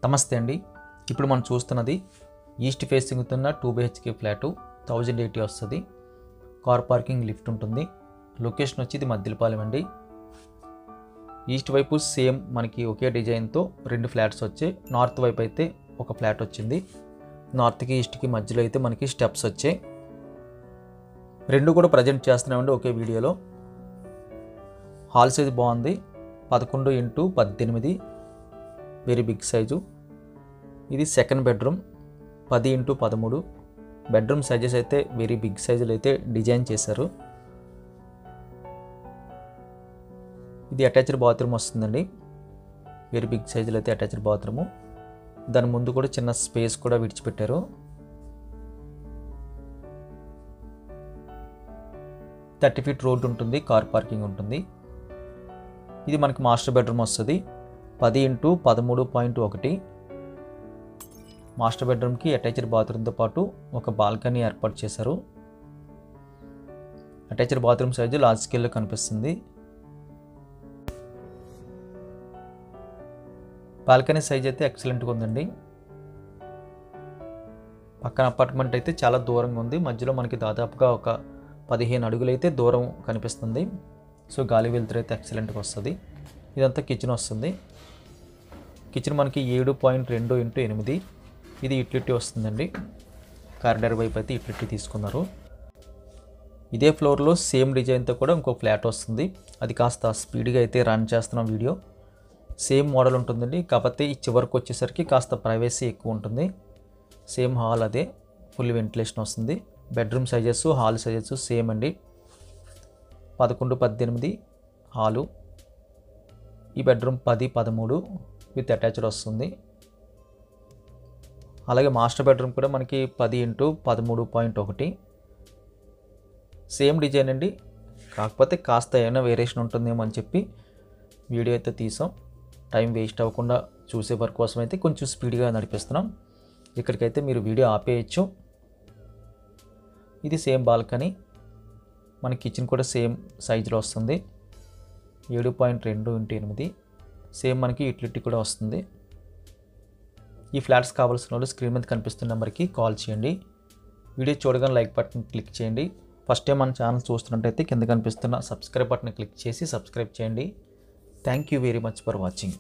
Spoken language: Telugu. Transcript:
నమస్తే అండి. ఇప్పుడు మనం చూస్తున్నది ఈస్ట్ ఫేసింగ్ ఉన్న 2 BHK ఫ్లాట్ 1080 వస్తుంది. కార్ పార్కింగ్ లిఫ్ట్ ఉంటుంది. లొకేషన్ వచ్చి ఇది మద్దిలపాలెం అండి. ఈస్ట్ వైపు సేమ్ మనకి ఒకే డిజైన్తో 2 ఫ్లాట్స్ వచ్చాయి. నార్త్ వైపు అయితే ఒక ఫ్లాట్ వచ్చింది. నార్త్కి ఈస్ట్కి మధ్యలో అయితే మనకి స్టెప్స్ వచ్చాయి. రెండు కూడా ప్రజెంట్ చేస్తున్నామండి ఒకే వీడియోలో. హాల్ సైజ్ బాగుంది. 11x18 very big size. ఇది second bedroom 10x13. Bedroom sizes అయితే వెరీ బిగ్ సైజులు అయితే డిజైన్ చేశారు. ఇది అటాచ్డ్ బాత్రూమ్ వస్తుందండి. వెరీ బిగ్ సైజులో అయితే అటాచ్డ్ బాత్రూము. దాని ముందు కూడా చిన్న స్పేస్ కూడా విడిచిపెట్టారు. 30 feet రోడ్ ఉంటుంది. కార్ పార్కింగ్ ఉంటుంది. ఇది మనకి మాస్టర్ బెడ్రూమ్ వస్తుంది. 10x13.1. మాస్టర్ బెడ్రూమ్కి అటాచ్డ్ బాత్రూమ్తో పాటు ఒక బాల్కనీ ఏర్పాటు చేశారు. అటాచ్డ్ బాత్రూమ్ సైజు లార్జ్ స్కేల్లో కనిపిస్తుంది. బాల్కనీ సైజ్ అయితే ఎక్సలెంట్గా ఉందండి. పక్కన అపార్ట్మెంట్ అయితే చాలా దూరంగా ఉంది. మధ్యలో మనకి దాదాపుగా ఒక 15 అడుగులు అయితే దూరం కనిపిస్తుంది. సో గాలి వెలుతురు అయితే ఎక్సలెంట్గా వస్తుంది. ఇదంతా కిచెన్ వస్తుంది. కిచెన్ మనకి 7.2x8. ఇది యూటిలిటీ వస్తుందండి. కారిడార్ వైపు అయితే యూటిలిటీ తీసుకున్నారు. ఇదే ఫ్లోర్లో సేమ్ డిజైన్తో కూడా ఇంకో ఫ్లాట్ వస్తుంది. అది కాస్త స్పీడ్గా అయితే రన్ చేస్తున్నాం వీడియో. సేమ్ మోడల్ ఉంటుందండి. కాకపోతే ఈ చివరికి వచ్చేసరికి కాస్త ప్రైవసీ ఎక్కువ ఉంటుంది. సేమ్ హాల్ అదే, ఫుల్ వెంటిలేషన్ వస్తుంది. Bedroom sizes hall sizes same అండి. 11x18 hall. ఈ బెడ్రూమ్ 10x13 విత్ అటాచ్డ్ వస్తుంది. అలాగే మాస్టర్ బెడ్రూమ్ కూడా మనకి 10x13.1. సేమ్ డిజైన్ అండి. కాకపోతే కాస్త ఏమైనా వేరియేషన్ ఉంటుందేమో అని చెప్పి వీడియో అయితే తీసాం. టైం వేస్ట్ అవ్వకుండా చూసే వర్క్ కోసం అయితే కొంచెం స్పీడ్గా నడిపిస్తున్నాం. ఇక్కడికైతే మీరు వీడియో ఆపేయచ్చు. ఇది సేమ్ బాల్కనీ. మన కిచెన్ కూడా సేమ్ సైజులో వస్తుంది. 7.2x8. సేమ్ మనకి యూటిలిటీ కూడా వస్తుంది. ఈ ఫ్లాట్స్ కావాల్సిన వాళ్ళు స్క్రీన్ మీద కనిపిస్తున్న నెంబర్కి కాల్ చేయండి. వీడియో చూడగానే లైక్ బటన్ క్లిక్ చేయండి. ఫస్ట్ టైం మన ఛానల్ చూస్తున్నట్టయితే కింద కనిపిస్తున్న సబ్స్క్రైబ్ బటన్ క్లిక్ చేసి సబ్స్క్రైబ్ చేయండి. Thank you very much for watching.